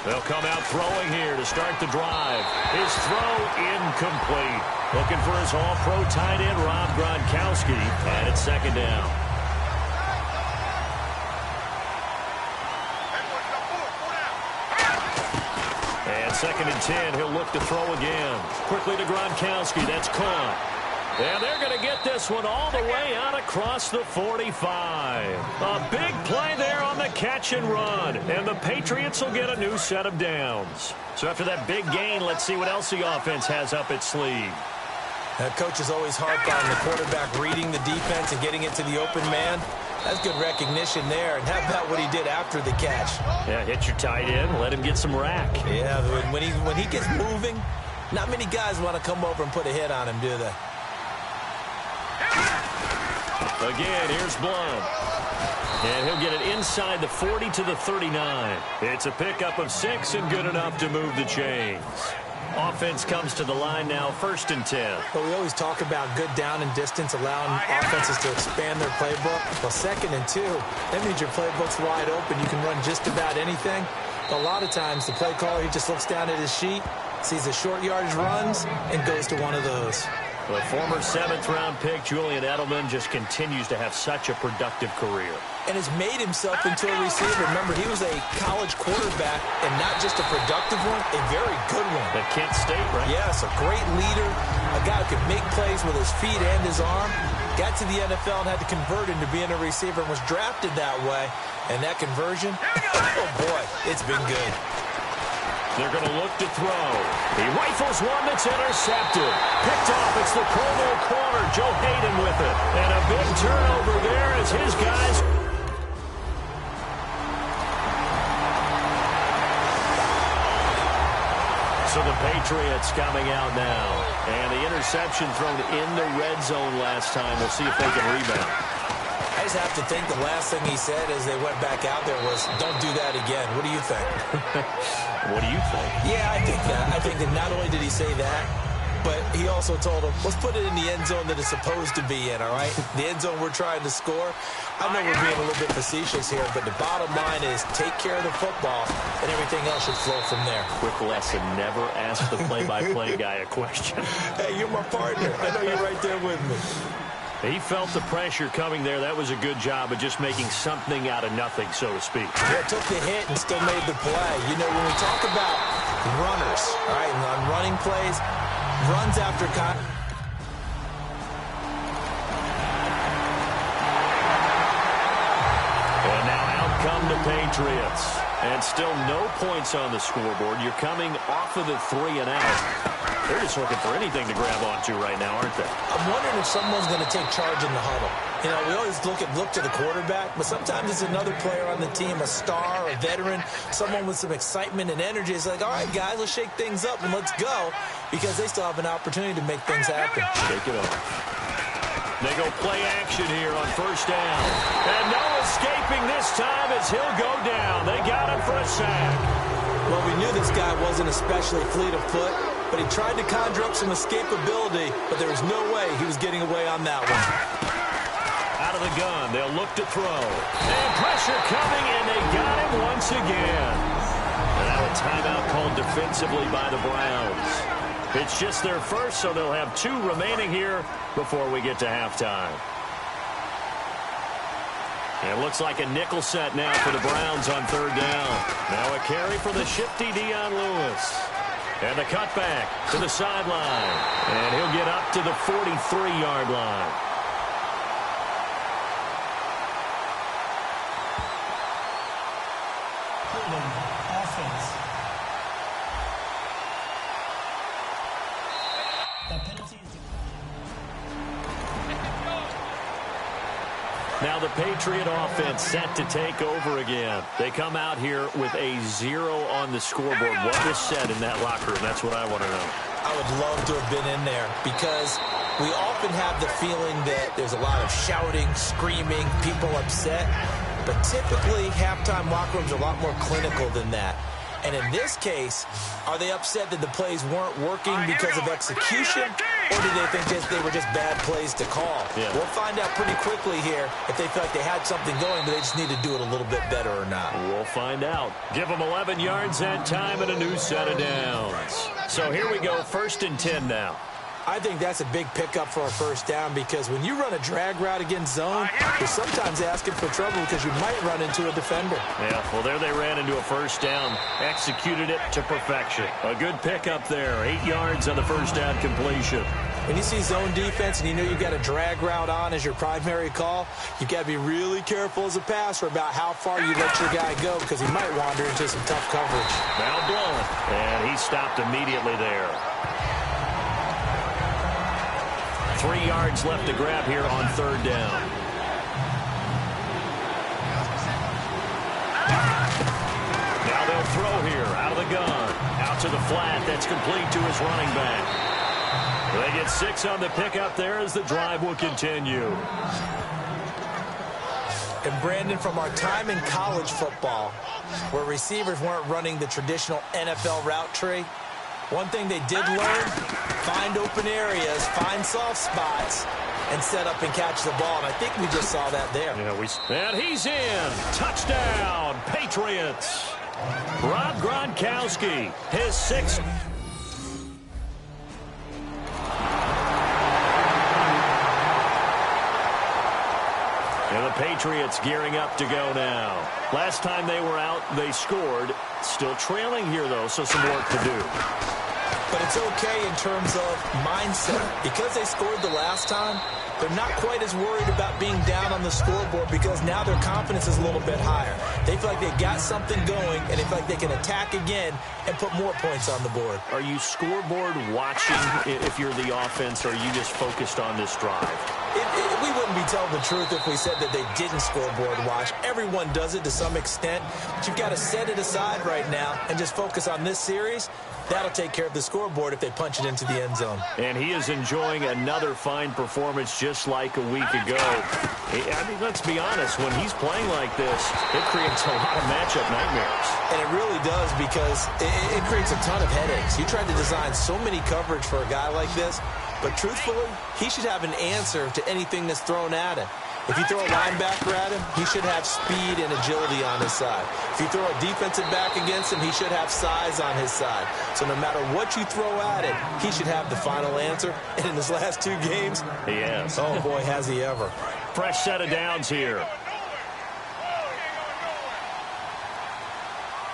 They'll come out throwing here to start the drive. His throw incomplete. Looking for his all-pro tight end, Rob Gronkowski. And it's second down. And second and 10. He'll look to throw again. Quickly to Gronkowski. That's caught. And they're going to get this one all the way out across the 45. A big play there on the catch and run. And the Patriots will get a new set of downs. So after that big gain, let's see what else the offense has up its sleeve. Coach is always harped on the quarterback reading the defense and getting it to the open man. That's good recognition there. And how about what he did after the catch? Yeah, hit your tight end, let him get some rack. Yeah, when he gets moving, not many guys want to come over and put a hit on him, do they? Again, here's Blunt. And he'll get it inside the 40 to the 39. It's a pickup of 6 and good enough to move the chains. Offense comes to the line now, 1st and 10. Well, we always talk about good down and distance, allowing offenses to expand their playbook. Well, 2nd and 2, that means your playbook's wide open. You can run just about anything. A lot of times, the play caller, he just looks down at his sheet, sees the short yardage runs, and goes to one of those. The former 7th-round pick, Julian Edelman, just continues to have such a productive career. And has made himself into a receiver. Remember, he was a college quarterback, and not just a productive one, a very good one. At Kent State, right? Yes, a great leader, a guy who could make plays with his feet and his arm. Got to the NFL and had to convert into being a receiver and was drafted that way. And that conversion, oh boy, it's been good. They're going to look to throw. He rifles one that's intercepted. Picked off. It's the Provo corner. Joe Hayden with it. And a big turnover there as his guys. So the Patriots coming out now. And the interception thrown in the red zone last time. We'll see if they can rebound. I just have to think the last thing he said as they went back out there was, don't do that again. What do you think? What do you think? Yeah, I think that. I think that not only did he say that, but he also told him, let's put it in the end zone that it's supposed to be in, all right? The end zone we're trying to score. I know we're being a little bit facetious here, but the bottom line is take care of the football, and everything else should flow from there. Quick lesson, never ask the play-by-play guy a question. Hey, you're my partner. I know you're right there with me. He felt the pressure coming there. That was a good job of just making something out of nothing, so to speak. Yeah, took the hit and still made the play. You know, when we talk about runners, all right, and on running plays, runs after And now out come the Patriots. And still no points on the scoreboard. You're coming off of the 3 and out. They're just looking for anything to grab onto right now, aren't they? I'm wondering if someone's going to take charge in the huddle. You know, we always look to the quarterback, but sometimes it's another player on the team, a star, a veteran, someone with some excitement and energy. It's like, all right, guys, let's shake things up and let's go, because they still have an opportunity to make things happen. Shake it up. They go play action here on 1st down. And no escaping this time as he'll go down. They got him for a sack. Well, we knew this guy wasn't especially fleet of foot, but he tried to conjure up some escapability, but there was no way he was getting away on that one. Out of the gun, they'll look to throw. And pressure coming, and they got him once again. And now a timeout called defensively by the Browns. It's just their first, so they'll have 2 remaining here before we get to halftime. And it looks like a nickel set now for the Browns on 3rd down. Now a carry for the shifty Dion Lewis. And the cutback to the sideline. And he'll get up to the 43-yard line. Offense. Now the Patriot offense set to take over again. They come out here with a 0 on the scoreboard. What was said in that locker room? That's what I want to know. I would love to have been in there, because we often have the feeling that there's a lot of shouting, screaming, people upset. But typically, halftime locker rooms are a lot more clinical than that. And in this case, are they upset that the plays weren't working because of execution? Or do they think they were just bad plays to call? Yeah. We'll find out pretty quickly here if they feel like they had something going, but they just need to do it a little bit better or not. We'll find out. Give them 11 yards that time and a new set of downs. So here we go, 1st and 10 now. I think that's a big pickup for a first down because when you run a drag route against zone, you're sometimes asking for trouble because you might run into a defender. Yeah, well, there they ran into a first down, executed it to perfection. A good pickup there, 8 yards on the first down completion. When you see zone defense and you know you've got a drag route on as your primary call, you've got to be really careful as a passer about how far you let your guy go because he might wander into some tough coverage. Now blown, and he stopped immediately there. 3 yards left to grab here on 3rd down. Now they'll throw here out of the gun. Out to the flat. That's complete to his running back. They get 6 on the pickup there as the drive will continue. And Brandon, from our time in college football, where receivers weren't running the traditional NFL route tree, one thing they did learn, find open areas, find soft spots, and set up and catch the ball. And I think we just saw that there. Yeah, and he's in. Touchdown, Patriots. Rob Gronkowski, his 6th. And the Patriots gearing up to go now. Last time they were out, they scored. Still trailing here, though, so some work to do. But it's okay in terms of mindset. Because they scored the last time, they're not quite as worried about being down on the scoreboard because now their confidence is a little bit higher. They feel like they got something going, and they feel like they can attack again and put more points on the board. Are you scoreboard watching if you're the offense, or are you just focused on this drive? We wouldn't be telling the truth if we said that they didn't scoreboard watch. Everyone does it to some extent, but you've got to set it aside right now and just focus on this series. That'll take care of the scoreboard if they punch it into the end zone. And he is enjoying another fine performance just like a week ago. I mean, let's be honest, when he's playing like this, it creates a lot of matchup nightmares. And it really does because it creates a ton of headaches. You tried to design so many coverage for a guy like this, but truthfully, he should have an answer to anything that's thrown at him. If you throw a linebacker at him, he should have speed and agility on his side. If you throw a defensive back against him, he should have size on his side. So no matter what you throw at it, he should have the final answer. And in his last 2 games, he has. Oh, boy, has he ever. Fresh set of downs here.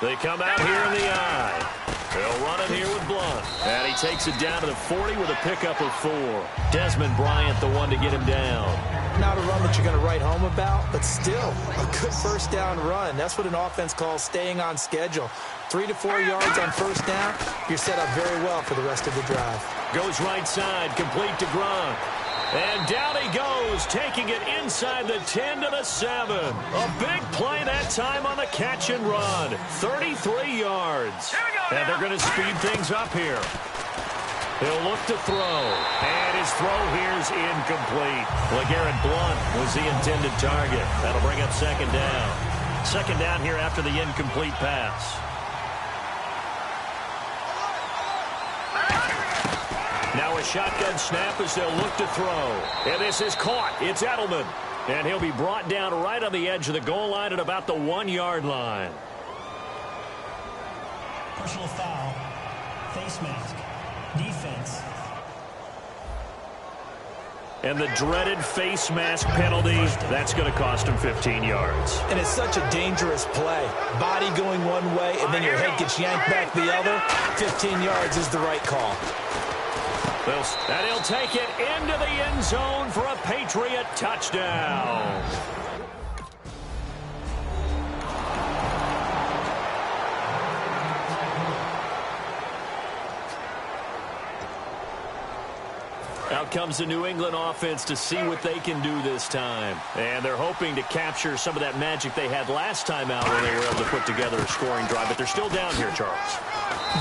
They come out here in the eye. They'll run it here with Blunt. And he takes it down to the 40 with a pickup of 4. Desmond Bryant, the one to get him down. Not a run that you're going to write home about, but still a good first down run. That's what an offense calls staying on schedule. 3 to 4 yards on first down, you're set up very well for the rest of the drive. Goes right side, complete to Gronk. And down he goes, taking it inside the 10 to the 7. A big play that time on the catch and run. 33 yards. And they're going to speed things up here. He'll look to throw. And his throw here's incomplete. LeGarrette Blunt was the intended target. That'll bring up 2nd down. 2nd down here after the incomplete pass. Now a shotgun snap as they'll look to throw. And this is caught. It's Edelman. And he'll be brought down right on the edge of the goal line at about the 1-yard line. Personal foul. Face mask. Defense. And the dreaded face mask penalty, that's going to cost him 15 yards. And it's such a dangerous play. Body going one way, and then your head gets yanked back the other. 15 yards is the right call. And he'll take it into the end zone for a Patriot touchdown. Out comes the New England offense to see what they can do this time. And they're hoping to capture some of that magic they had last time out when they were able to put together a scoring drive. But they're still down here, Charles.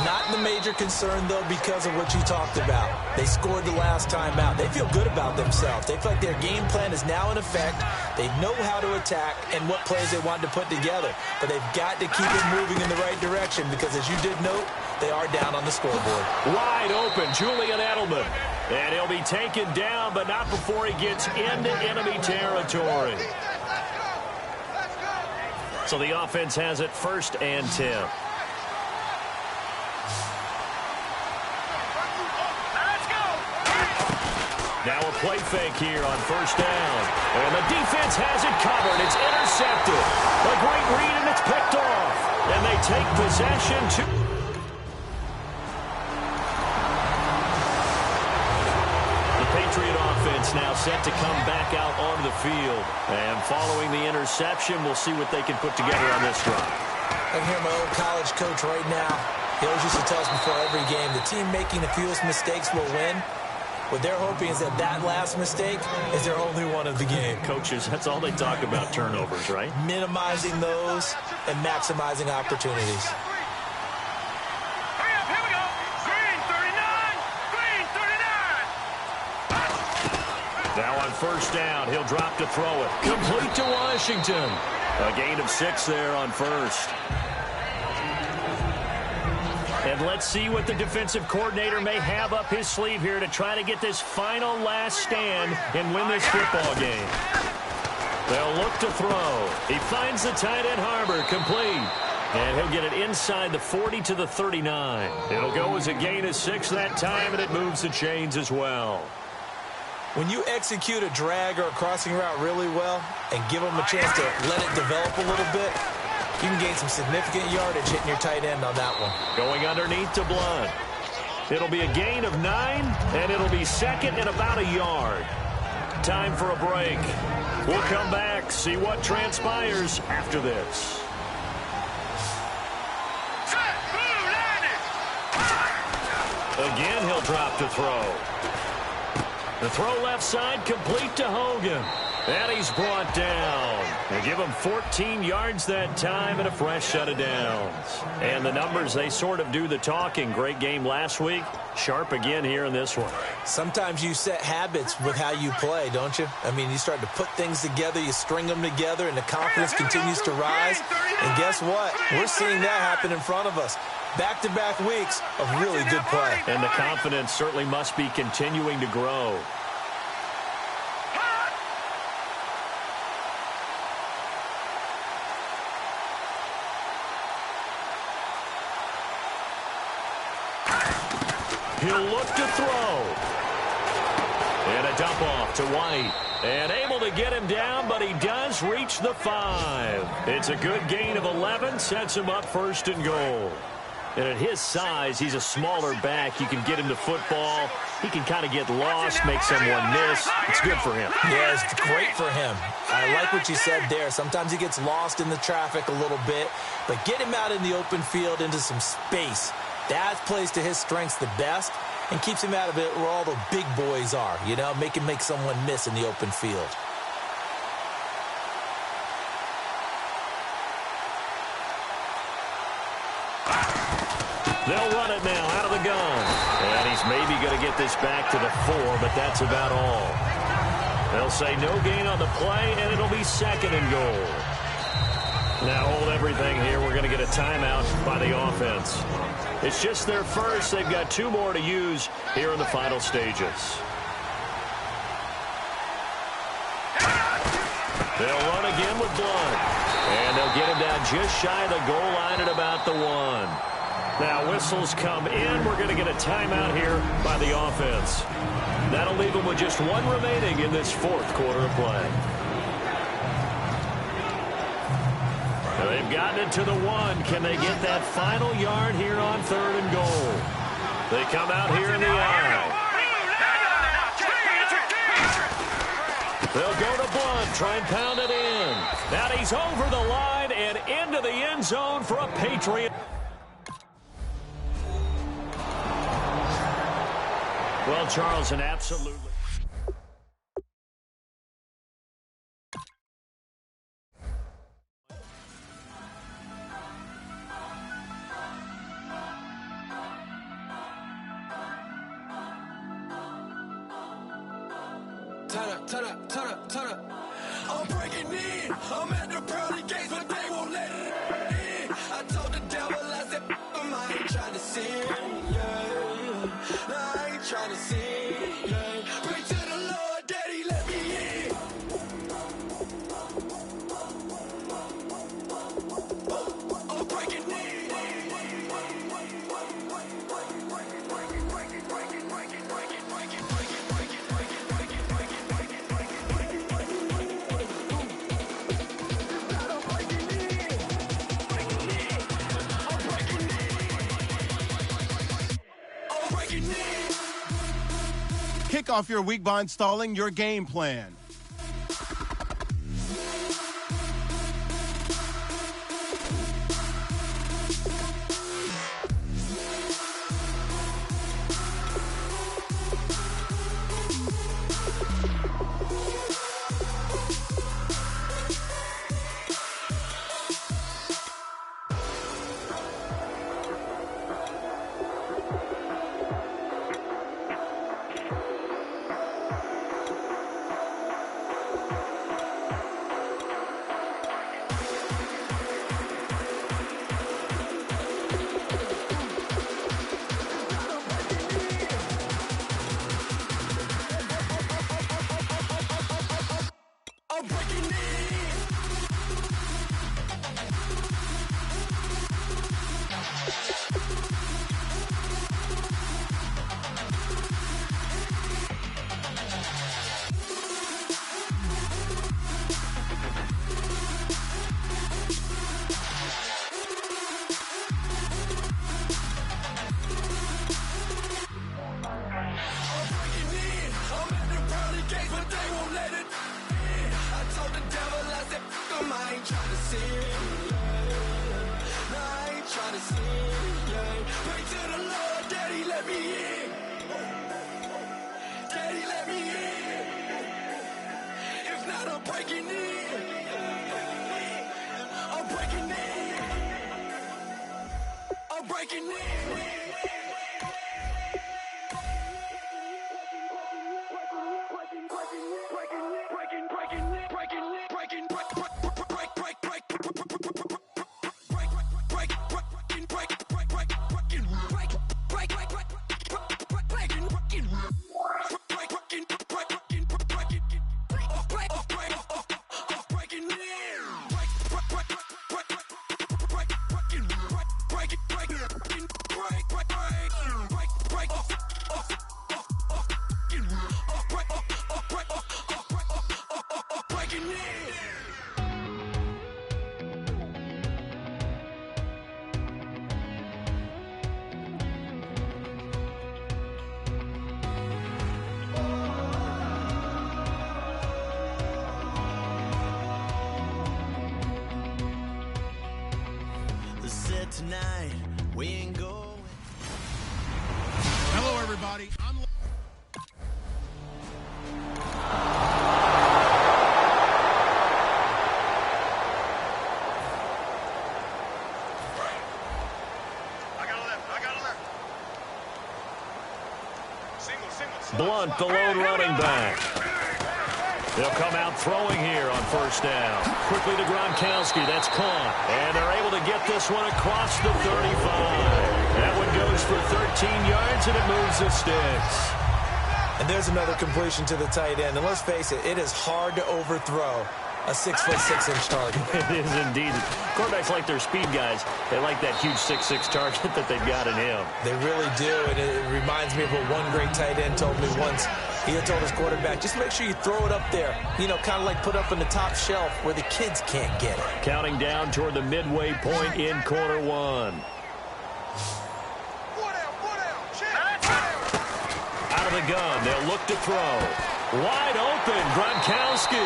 Not the major concern, though, because of what you talked about. They scored the last time out. They feel good about themselves. They feel like their game plan is now in effect. They know how to attack and what plays they want to put together. But they've got to keep it moving in the right direction because, as you did note, they are down on the scoreboard. Wide open, Julian Edelman. And he'll be taken down, but not before he gets into enemy territory. So the offense has it 1st and 10. Now a play fake here on 1st down. And the defense has it covered. It's intercepted. A great read, and it's picked off. And they take possession to... The Patriot offense now set to come back out onto the field. And following the interception, we'll see what they can put together on this drive. I can hear my old college coach right now. He always used to tell us before every game, the team making the fewest mistakes will win. What they're hoping is that last mistake is their only one of the game. Coaches, that's all they talk about, turnovers, right? Minimizing those and maximizing opportunities. Hurry up, here we go. Green 39. Now on 1st down, he'll drop to throw it. Complete to Washington. A gain of 6 there on 1st. And let's see what the defensive coordinator may have up his sleeve here to try to get this final last stand and win this football game. They'll look to throw. He finds the tight end Harbor, complete. And he'll get it inside the 40 to the 39. It'll go as a gain of 6 that time, and it moves the chains as well. When you execute a drag or a crossing route really well and give them a chance to let it develop a little bit, you can gain some significant yardage hitting your tight end on that one. Going underneath to Blunt. It'll be a gain of 9, and it'll be 2nd and about a yard. Time for a break. We'll come back, see what transpires after this. Again, he'll drop to throw. The throw left side, complete to Hogan. And he's brought down. They give him 14 yards that time and a fresh set of downs. And the numbers, they sort of do the talking. Great game last week. Sharp again here in this one. Sometimes you set habits with how you play, don't you? I mean, you start to put things together, you string them together, and the confidence continues to rise. And guess what? We're seeing that happen in front of us. Back-to-back weeks of really good play. And the confidence certainly must be continuing to grow. He'll look to throw. And a dump off to White. And able to get him down, but he does reach the 5. It's a good gain of 11, sets him up 1st and goal. And at his size, he's a smaller back. You can get him to football. He can kind of get lost, make someone miss. It's good for him. Yeah, it's great for him. I like what you said there. Sometimes he gets lost in the traffic a little bit, but get him out in the open field into some space. That plays to his strengths the best and keeps him out of it where all the big boys are, you know, make someone miss in the open field. They'll run it now out of the gun. And he's maybe going to get this back to the 4, but that's about all. They'll say no gain on the play, and it'll be 2nd and goal. Now hold everything here. We're going to get a timeout by the offense. It's just their first. They've got 2 more to use here in the final stages. They'll run again with Blunt. And they'll get him down just shy of the goal line at about the 1. Now whistles come in. We're going to get a timeout here by the offense. That'll leave them with just 1 remaining in this 4th quarter of play. They've gotten it to the 1. Can they get that final yard here on 3rd and goal? They come out here in the eye. They'll go to Blunt, try and pound it in. Now he's over the line and into the end zone for a Patriot. Well, Charles, an absolutely... Turn up. I'm breaking in. I'm at the pearly gates, but they won't let it in. I told the devil, I said, I ain't trying to sin. Yeah. No, I ain't trying to sin. Kick off your week by installing your game plan. Tonight, we ain't going. Hello, everybody. Blunt, the lone running back. They'll come out throwing here on first down. Quickly to Gronkowski. That's caught. And they're able to get this one across the 35. That one goes for 13 yards, and it moves the sticks. And there's another completion to the tight end. And let's face it, it is hard to overthrow a 6'6" target. It is indeed. Quarterbacks like their speed guys. They like that huge 6'6" target that they've got in him. They really do, and it reminds me of what one great tight end told me once. He had told his quarterback, just make sure you throw it up there, you know, kind of like put up on the top shelf where the kids can't get it. Counting down toward the midway point in quarter one. Out of the gun, they'll look to throw. Wide open, Gronkowski.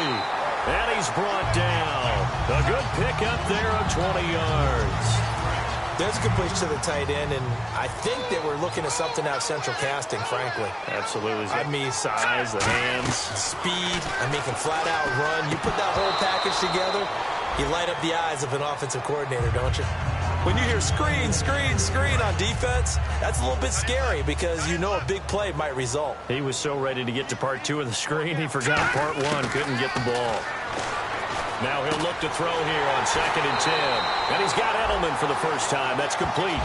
And he's brought down. A good pickup there of 20 yards. There's a completion to the tight end, and I think they were looking at something out of central casting, frankly. Absolutely. I mean, size, the hands. Speed, I mean, can flat out run. You put that whole package together, you light up the eyes of an offensive coordinator, don't you? When you hear screen, screen, screen on defense, that's a little bit scary because you know a big play might result. He was so ready to get to part two of the screen, he forgot part one, couldn't get the ball. Now he'll look to throw here on 2nd and 10. And he's got Edelman for the first time. That's complete.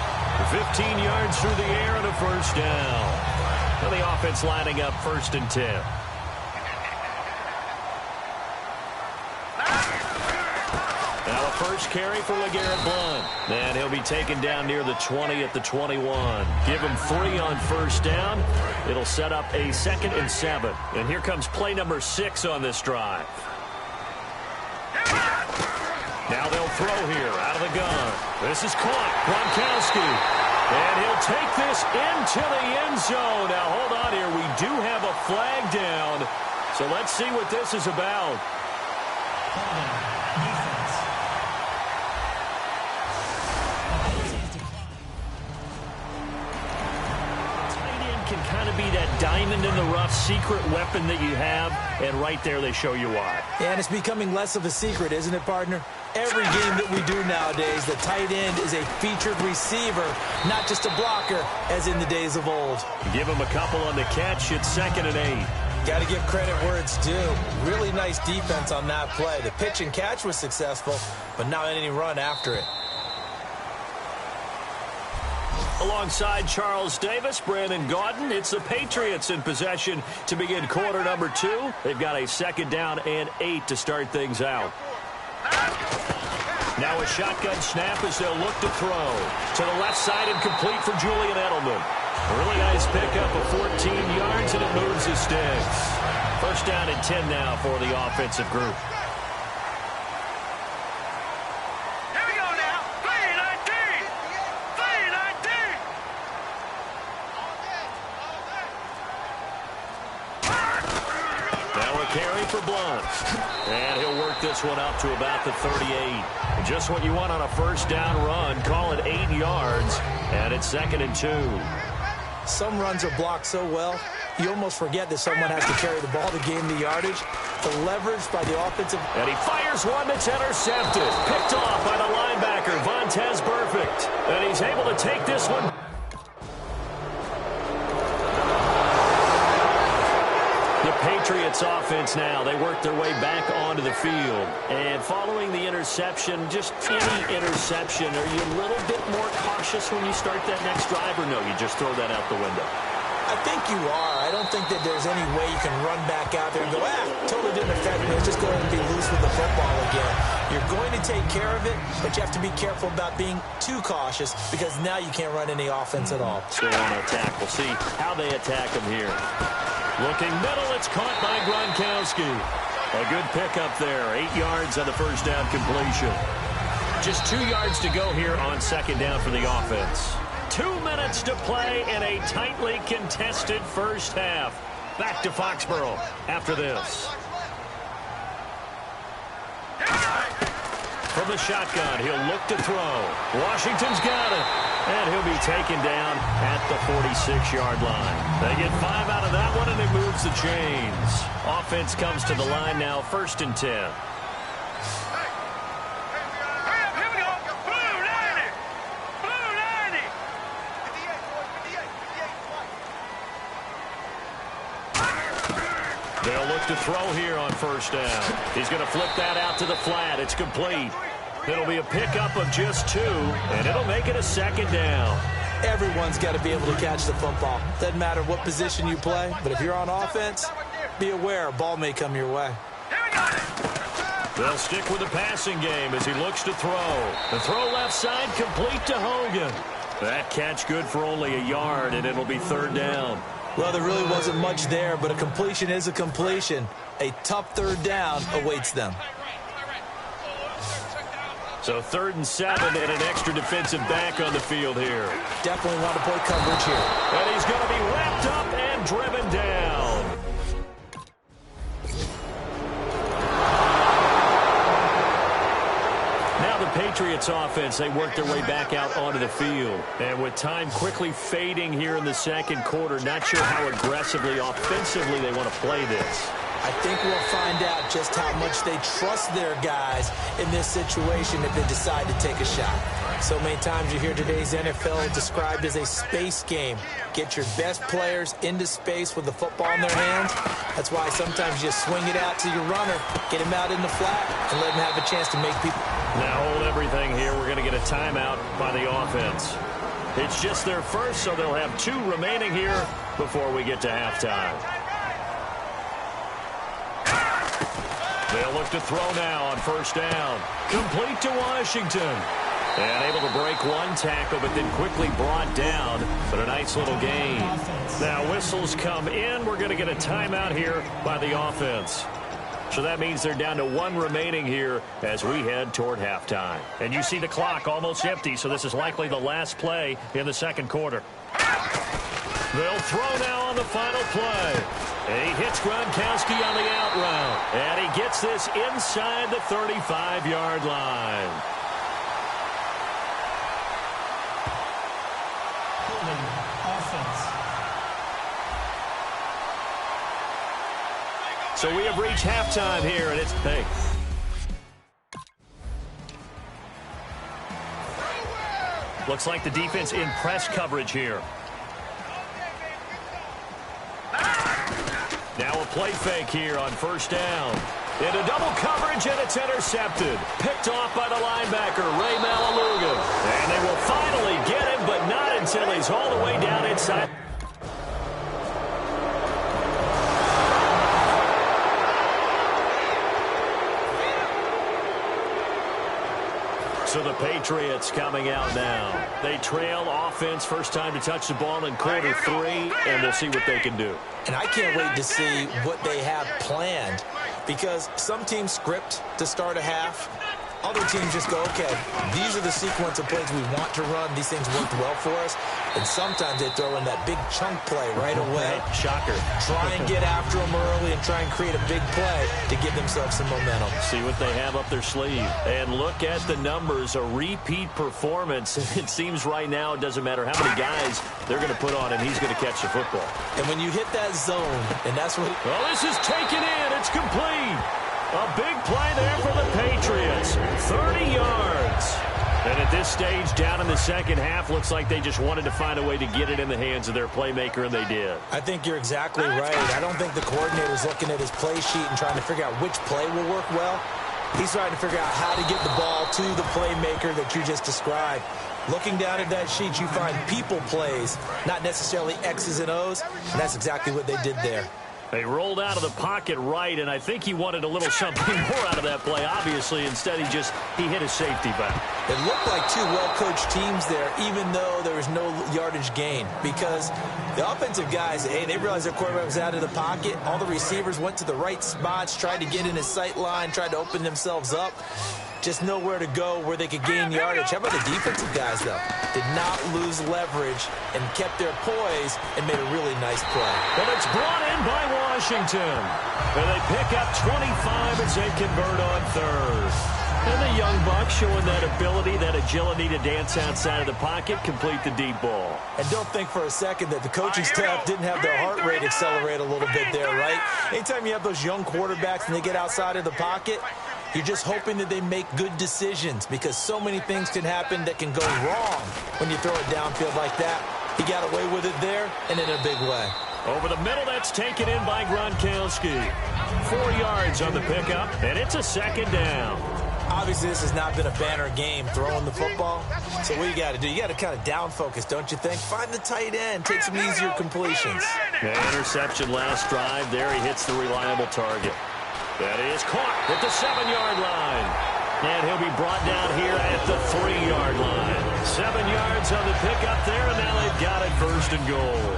15 yards through the air and a first down. And the offense lining up 1st and 10. Now the first carry for LeGarrette Blount. And he'll be taken down near the 20 at the 21. Give him 3 on first down. It'll set up a 2nd and 7. And here comes play number 6 on this drive. Now they'll throw here out of the gun. This is caught. Gronkowski. And he'll take this into the end zone. Now, hold on here. We do have a flag down. So let's see what this is about. Can kind of be that diamond in the rough secret weapon that you have, and right there they show you why. And it's becoming less of a secret, isn't it, partner? Every game that we do nowadays, the tight end is a featured receiver, not just a blocker, as in the days of old. Give him a couple on the catch. It's 2nd and 8. Got to give credit where it's due. Really nice defense on that play. The pitch and catch was successful, but not any run after it. Alongside Charles Davis, Brandon Gaudin, it's the Patriots in possession to begin quarter number 2. They've got a 2nd down and 8 to start things out. Now a shotgun snap as they'll look to throw. To the left side and complete for Julian Edelman. A really nice pickup of 14 yards, and it moves his sticks. 1st down and 10 now for the offensive group. Carry for Blunt. And he'll work this one up to about the 38. Just what you want on a 1st down run. Call it 8 yards. And it's 2nd and 2. Some runs are blocked so well, you almost forget that someone has to carry the ball to gain the yardage. The leverage by the offensive. And he fires one that's intercepted. Picked off by the linebacker, Vontaze Burfict. And he's able to take this one. The Patriots offense now, they work their way back onto the field. And following the interception, just any interception, are you a little bit more cautious when you start that next drive, or no, you just throw that out the window? I think you are. I don't think that there's any way you can run back out there and go, totally didn't affect me. Let's just go ahead and be loose with the football again. You're going to take care of it, but you have to be careful about being too cautious because now you can't run any offense at all. So on attack, we'll see how they attack him here. Looking middle, it's caught by Gronkowski. A good pickup there. 8 yards on the 1st down completion. Just 2 yards to go here on 2nd down for the offense. 2 minutes to play in a tightly contested 1st half. Back to Foxborough after this. From the shotgun, he'll look to throw. Washington's got it. And he'll be taken down at the 46-yard line. They get 5 out of that one, and it moves the chains. Offense comes to the line now, 1st and 10. They'll look to throw here on 1st down. He's going to flip that out to the flat. It's complete. It'll be a pickup of just 2, and it'll make it a 2nd down. Everyone's got to be able to catch the football. Doesn't matter what position you play, but if you're on offense, be aware a ball may come your way. They'll stick with the passing game as he looks to throw. The throw left side complete to Hogan. That catch good for only a yard, and it'll be 3rd down. Well, there really wasn't much there, but a completion is a completion. A tough 3rd down awaits them. So 3rd and 7 and an extra defensive back on the field here. Definitely want to play coverage here. And he's going to be wrapped up and driven down. Now the Patriots offense, they work their way back out onto the field. And with time quickly fading here in the 2nd quarter, not sure how aggressively, offensively they want to play this. I think we'll find out just how much they trust their guys in this situation if they decide to take a shot. So many times you hear today's NFL described as a space game. Get your best players into space with the football in their hands. That's why sometimes you just swing it out to your runner, get him out in the flat, and let him have a chance to make people. Now hold everything here. We're going to get a timeout by the offense. It's just their first, so they'll have 2 remaining here before we get to halftime. They'll look to throw now on 1st down. Complete to Washington. And able to break one tackle, but then quickly brought down. But a nice little gain. Now whistles come in. We're going to get a timeout here by the offense. So that means they're down to 1 remaining here as we head toward halftime. And you see the clock almost empty, so this is likely the last play in the second quarter. They'll throw now on the final play. And he hits Gronkowski on the out route. And he gets this inside the 35-yard line. Holding offense. So we have reached halftime here, and it's hey. Looks like the defense in press coverage here. Now a play fake here on first down. Into double coverage, and it's intercepted. Picked off by the linebacker, Ray Malaluga. And they will finally get him, but not until he's all the way down inside. So the Patriots coming out now. They trail offense first time to touch the ball in quarter 3, and we'll see what they can do. And I can't wait to see what they have planned, because some teams script to start a half. Other teams just go, okay, these are the sequence of plays we want to run. These things worked well for us. And sometimes they throw in that big chunk play right away. Shocker. Try and get after them early and try and create a big play to give themselves some momentum. See what they have up their sleeve. And look at the numbers, a repeat performance. It seems right now it doesn't matter how many guys they're going to put on him, he's going to catch the football. And when you hit that zone, and that's what... Well, this is taken in. It's complete. A big play there for the Patriots. 30 yards. And at this stage, down in the second half, looks like they just wanted to find a way to get it in the hands of their playmaker, and they did. I think you're exactly right. I don't think the coordinator's looking at his play sheet and trying to figure out which play will work well. He's trying to figure out how to get the ball to the playmaker that you just described. Looking down at that sheet, you find people plays, not necessarily X's and O's, and that's exactly what they did there. They rolled out of the pocket right, and I think he wanted a little something more out of that play. Obviously, instead, he hit his safety back. It looked like two well-coached teams there, even though there was no yardage gain, because the offensive guys, hey, they realized their quarterback was out of the pocket. All the receivers went to the right spots, tried to get in his sight line, tried to open themselves up. Just nowhere to go where they could gain yardage. How about the defensive guys, though? Did not lose leverage and kept their poise and made a really nice play. And it's brought in by Washington. And they pick up 25 as they convert on third. And the young buck showing that ability, that agility to dance outside of the pocket, complete the deep ball. And don't think for a second that the coaching staff didn't have their heart rate accelerate a little bit there, right? Anytime you have those young quarterbacks and they get outside of the pocket, you're just hoping that they make good decisions, because so many things can happen that can go wrong when you throw it downfield like that. He got away with it there and in a big way. Over the middle, that's taken in by Gronkowski. 4 yards on the pickup, and it's a second down. Obviously, this has not been a banner game throwing the football. So what you got to do, you got to kind of down focus, don't you think? Find the tight end, take some easier completions. The interception last drive. There he hits the reliable target. That is caught at the 7-yard line. And he'll be brought down here at the 3-yard line. 7 yards on the pickup there, and now they've got it first and goal.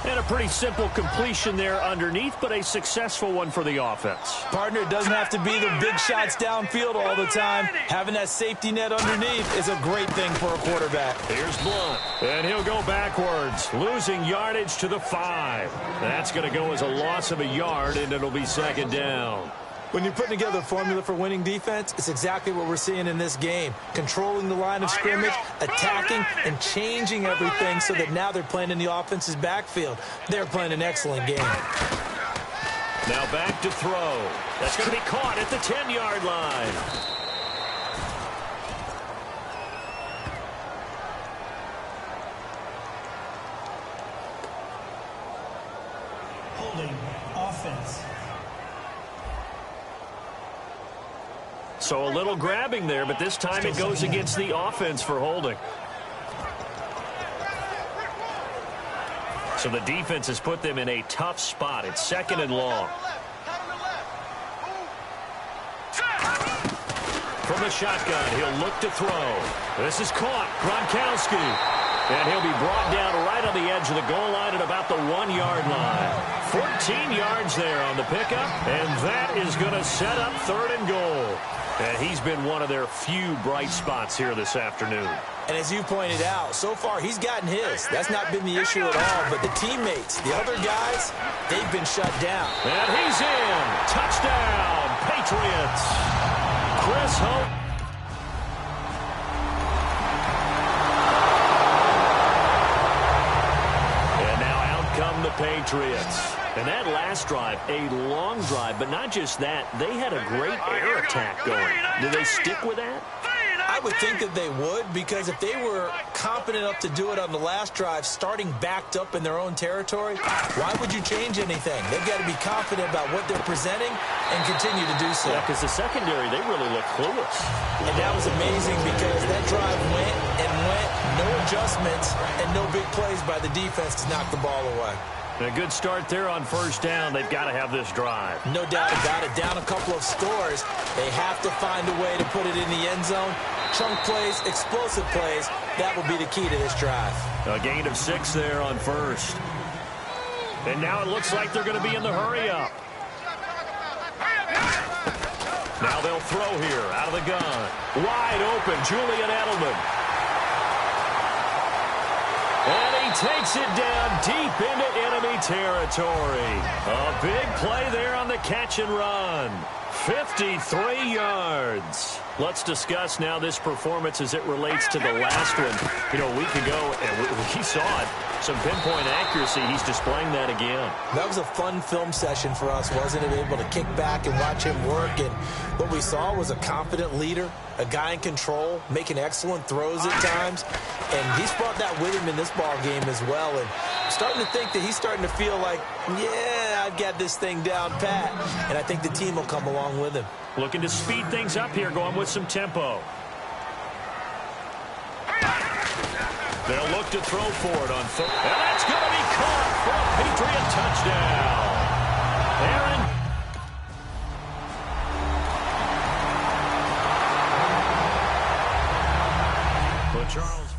And a pretty simple completion there underneath, but a successful one for the offense. Partner, it doesn't have to be the big shots downfield all the time. Having that safety net underneath is a great thing for a quarterback. Here's Blunt, and he'll go backwards, losing yardage to the 5. That's going to go as a loss of a yard, and it'll be second down. When you're putting together a formula for winning defense, it's exactly what we're seeing in this game. Controlling the line of scrimmage, attacking, and changing everything so that now they're playing in the offense's backfield. They're playing an excellent game. Now back to throw. That's going to be caught at the 10-yard line. Holding offense. So a little grabbing there, but this time it goes against the offense for holding. So the defense has put them in a tough spot. It's second and long. From the shotgun, he'll look to throw. This is caught. Gronkowski. And he'll be brought down right on the edge of the goal line at about the 1-yard line. 14 yards there on the pickup, and that is going to set up 3rd and goal. And he's been one of their few bright spots here this afternoon. And as you pointed out, so far he's gotten his. That's not been the issue at all. But the teammates, the other guys, they've been shut down. And he's in. Touchdown, Patriots. Chris Hope. And now out come the Patriots. And that last drive, a long drive, but not just that. They had a great air attack going. Do they stick with that? I would think that they would, because if they were confident enough to do it on the last drive, starting backed up in their own territory, why would you change anything? They've got to be confident about what they're presenting and continue to do so. Yeah, because the secondary, they really look clueless. And that was amazing because that drive went and went, no adjustments, and no big plays by the defense to knock the ball away. A good start there on 1st down. They've got to have this drive. No doubt about it. Down a couple of scores. They have to find a way to put it in the end zone. Chunk plays, explosive plays. That will be the key to this drive. A gain of 6 there on 1st. And now it looks like they're going to be in the hurry-up. Now they'll throw here out of the gun. Wide open, Julian Edelman. And he takes it down deep into enemy territory. A big play there on the catch and run. 53 yards. Let's discuss now this performance as it relates to the last one. You know, a week ago, and we saw it. Some pinpoint accuracy. He's displaying that again. That was a fun film session for us, wasn't it? Able to kick back and watch him work. And what we saw was a confident leader, a guy in control, making excellent throws at times. And he's brought that with him in this ball game as well. And I'm starting to think that he's starting to feel like, yeah, I've got this thing down pat. And I think the team will come along with him. Looking to speed things up here, going with some tempo. They'll look to throw for it on 3rd. And that's going to be caught for a Patriot touchdown. Aaron. But Charles.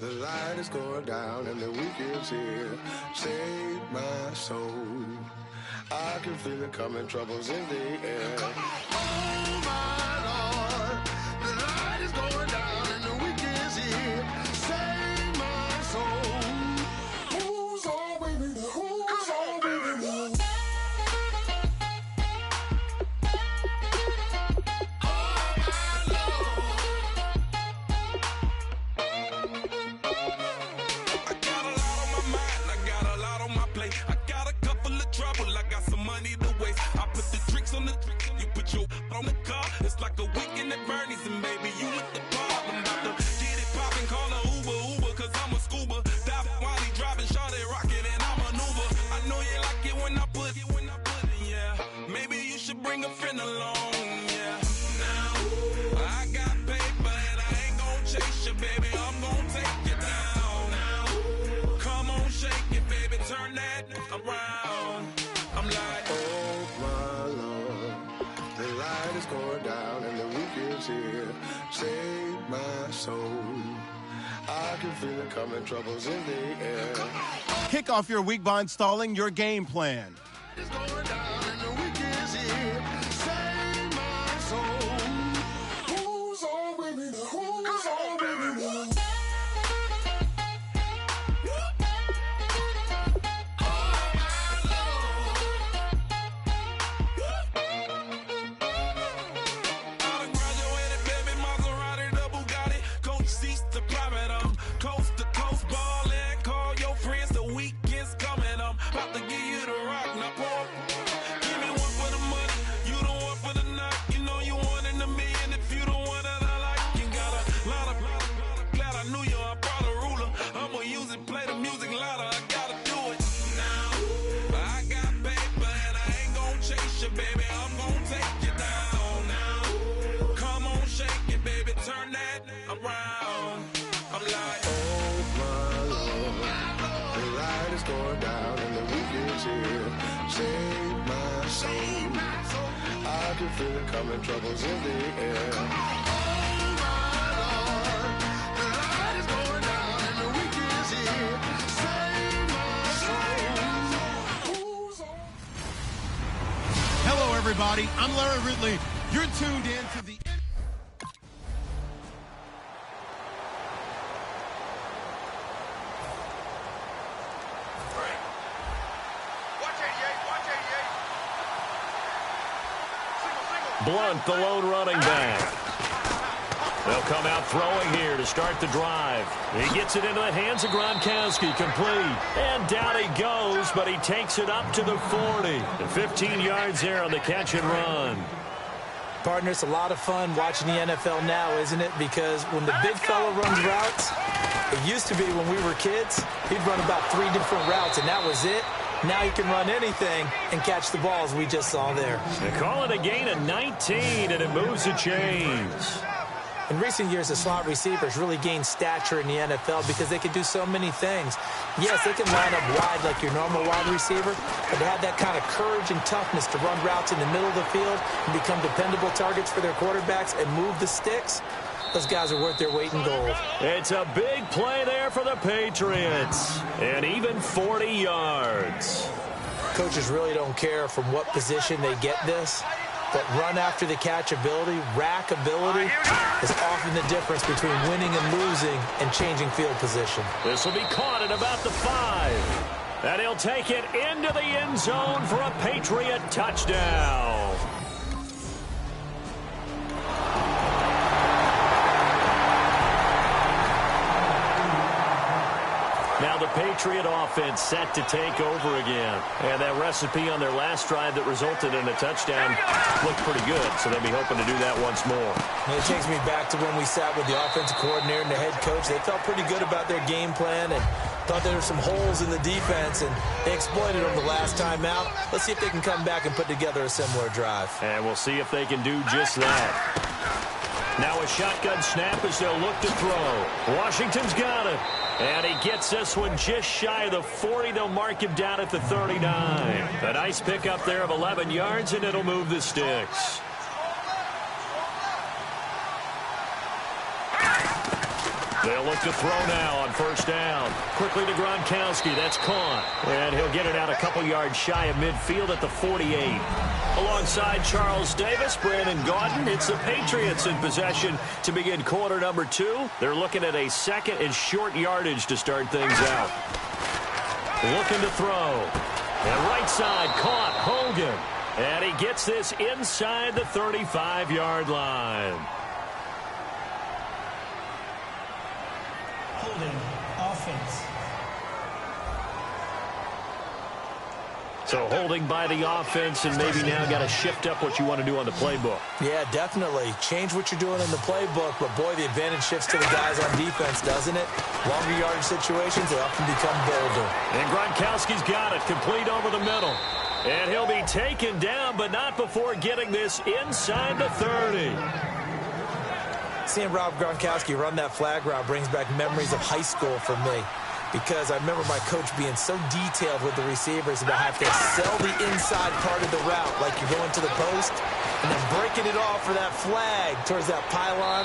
The light is going down and the weekend's here. Save my soul. I can feel it coming, troubles in the air. Oh my Lord, the light is going down and the weekend's here. Save my soul. Who's all with me? Who's all with me? On the car, it's like a weekend at Bernie's, and baby, you with the problem. About to get it poppin', call a Uber, cause I'm a scuba. Dive while he driving, shot it, rocket, and I maneuver. I know you like it when I put it, yeah. Maybe you should bring a friend along, yeah. Now, I got paper, and I ain't gon' chase you, baby, I'm gon' take you down. Now, come on, shake it, baby, turn that around. I'm like, oh my Lord. The light is going down and the weekend's here. Save my soul. I can feel it coming, troubles in the air. Kick off your week by installing your game plan. It's going down and the weekend's here. Save my soul. Who's all with me? Who's all with me? Going down and the weekend weekend's here. Save my soul. I can feel it coming, troubles in the air. Oh my Lord, the light is going down and the weekend's here. Save my soul. Hello, everybody. I'm Larry Ridley. You're tuned in to the... Blunt, the lone running back. They'll come out throwing here to start the drive. He gets it into the hands of Gronkowski, complete. And down he goes, but he takes it up to the 40. And 15 yards there on the catch and run. Partner, it's a lot of fun watching the NFL now, isn't it? Because when the big fella runs routes, it used to be when we were kids, he'd run about 3 different routes, and that was it. Now he can run anything and catch the balls we just saw there. They call it a gain of 19, and it moves the chains. In recent years, the slot receivers really gained stature in the NFL because they can do so many things. Yes, they can line up wide like your normal wide receiver, but they have that kind of courage and toughness to run routes in the middle of the field and become dependable targets for their quarterbacks and move the sticks. Those guys are worth their weight in gold. It's a big play there for the Patriots. And even 40 yards. Coaches really don't care from what position they get this, but run after the catch ability, rack ability, is often the difference between winning and losing and changing field position. This will be caught at about the 5. And he'll take it into the end zone for a Patriot touchdown. Now the Patriot offense set to take over again. And that recipe on their last drive that resulted in a touchdown looked pretty good, so they'll be hoping to do that once more. And it takes me back to when we sat with the offensive coordinator and the head coach. They felt pretty good about their game plan and thought there were some holes in the defense, and they exploited them the last time out. Let's see if they can come back and put together a similar drive. And we'll see if they can do just that. Now a shotgun snap as they'll look to throw. Washington's got it. And he gets this one just shy of the 40. They'll mark him down at the 39. A nice pickup there of 11 yards, and it'll move the sticks. They'll look to throw now on first down. Quickly to Gronkowski. That's caught. And he'll get it out a couple yards shy of midfield at the 48. Alongside Charles Davis, Brandon Gaudin, it's the Patriots in possession to begin quarter number 2. They're looking at a second and short yardage to start things out. Looking to throw. And right side caught Hogan. And he gets this inside the 35-yard line. Holding offense. So holding by the offense, and maybe now got to shift up what you want to do on the playbook. Yeah, definitely. Change what you're doing in the playbook, but boy, the advantage shifts to the guys on defense, doesn't it? Longer yardage situations, they often become bolder. And Gronkowski's got it, complete over the middle. And he'll be taken down, but not before getting this inside the 30. Seeing Rob Gronkowski run that flag route brings back memories of high school for me, because I remember my coach being so detailed with the receivers about having to sell the inside part of the route like you're going to the post and then breaking it off for that flag towards that pylon.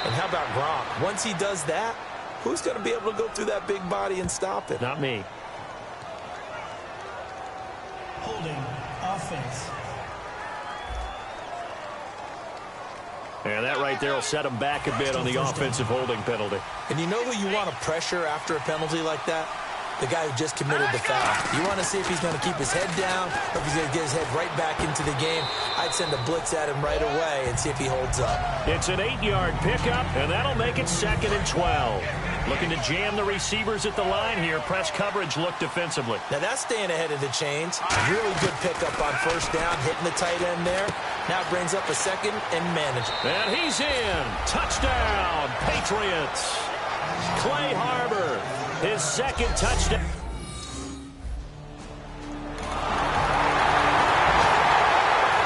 And how about Gronk? Once he does that, who's going to be able to go through that big body and stop it? Not me. Holding offense. And that right there will set him back a bit on the offensive holding penalty. And you know who you want to pressure after a penalty like that? The guy who just committed the foul. You want to see if he's going to keep his head down or if he's going to get his head right back into the game. I'd send a blitz at him right away and see if he holds up. It's an 8-yard pickup, and that'll make it 2nd and 12. Looking to jam the receivers at the line here. Press coverage look defensively. Now that's staying ahead of the chains. Really good pickup on first down, hitting the tight end there. Now it brings up a second and manageable. And he's in. Touchdown, Patriots. Clay Harbor, his second touchdown.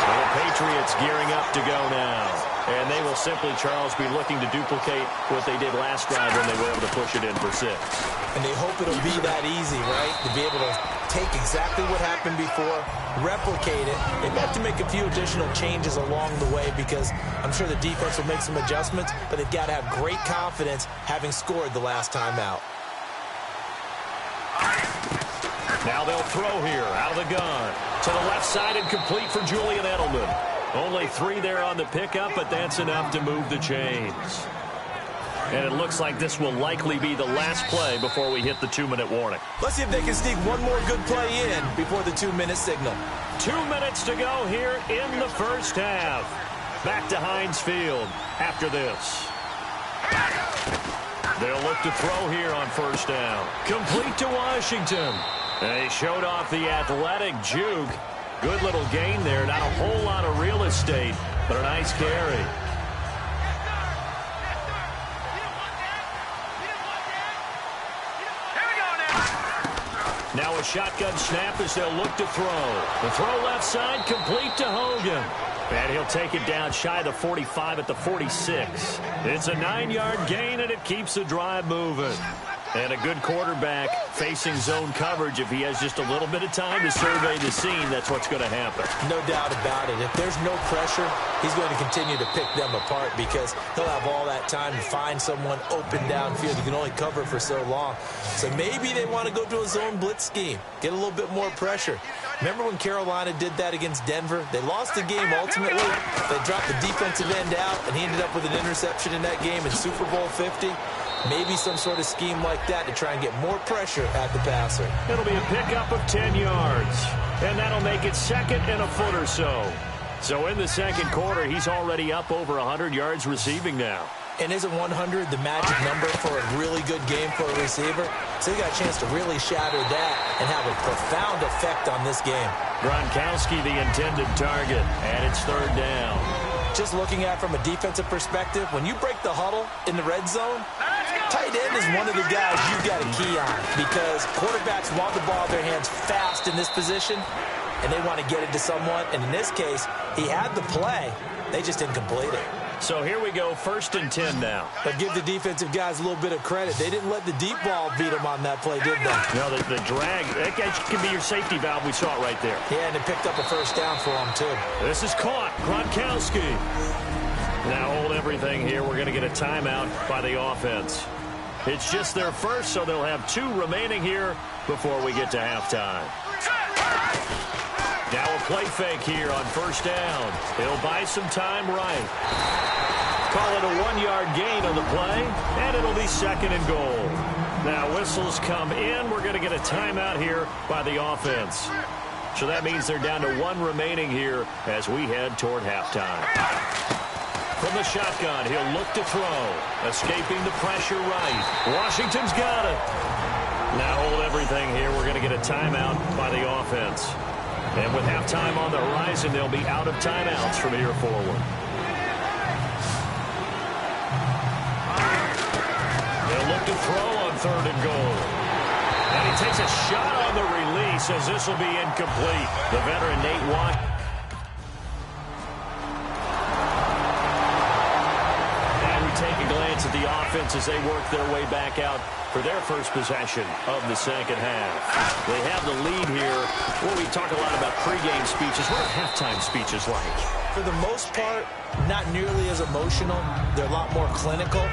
So the Patriots It's gearing up to go now. And they will simply, Charles, be looking to duplicate what they did last drive when they were able to push it in for 6. And they hope it'll be that easy, right? To be able to take exactly what happened before, replicate it. They have to make a few additional changes along the way because I'm sure the defense will make some adjustments, but they've got to have great confidence having scored the last time out. Now they'll throw here out of the gun. To the left side and complete for Julian Edelman. Only 3 there on the pickup, but that's enough to move the chains. And it looks like this will likely be the last play before we hit the 2-minute warning. Let's see if they can sneak one more good play in before the 2-minute signal. 2 minutes to go here in the first half. Back to Heinz Field after this. They'll look to throw here on first down. Complete to Washington. And he showed off the athletic juke. Good little gain there. Not a whole lot of real estate, but a nice carry. Now a shotgun snap as they'll look to throw. The throw left side complete to Hogan. And he'll take it down shy of the 45 at the 46. It's a 9-yard gain, and it keeps the drive moving. And a good quarterback facing zone coverage. If he has just a little bit of time to survey the scene, that's what's going to happen. No doubt about it. If there's no pressure, he's going to continue to pick them apart because he'll have all that time to find someone open downfield. You can only cover for so long. So maybe they want to go to a zone blitz scheme, get a little bit more pressure. Remember when Carolina did that against Denver? They lost the game ultimately. They dropped the defensive end out, and he ended up with an interception in that game in Super Bowl 50. Maybe some sort of scheme like that to try and get more pressure at the passer. It'll be a pickup of 10 yards, and that'll make it 2nd and a foot or so. So in the second quarter, he's already up over 100 yards receiving now. And isn't 100 the magic number for a really good game for a receiver? So he got a chance to really shatter that and have a profound effect on this game. Gronkowski, the intended target, and it's 3rd down. Just looking at it from a defensive perspective, when you break the huddle in the red zone, tight end is one of the guys you've got to key on because quarterbacks want the ball in their hands fast in this position, and they want to get it to someone. And in this case, he had the play. They just didn't complete it. So here we go, 1st and 10 now. But give the defensive guys a little bit of credit. They didn't let the deep ball beat them on that play, did they? No, the drag, that can be your safety valve. We saw it right there. Yeah, and it picked up a first down for them, too. This is caught. Gronkowski. Now hold everything here. We're going to get a timeout by the offense. It's just their first, so they'll have 2 remaining here before we get to halftime. Now a play fake here on first down. He'll buy some time right. Call it a 1-yard gain on the play, and it'll be 2nd and goal. Now whistles come in. We're going to get a timeout here by the offense. So that means they're down to 1 remaining here as we head toward halftime. From the shotgun, he'll look to throw. Escaping the pressure right. Washington's got it. Now hold everything here. We're going to get a timeout by the offense. And with halftime on the horizon, they'll be out of timeouts from here forward. They'll look to throw on 3rd and goal. And he takes a shot on the release as this will be incomplete. The veteran Nate Watt. And we take a glance at the offense as they work their way back out for their first possession of the second half. They have the lead here. Well, we talk a lot about pregame speeches. What are halftime speeches like? For the most part, not nearly as emotional. They're a lot more clinical.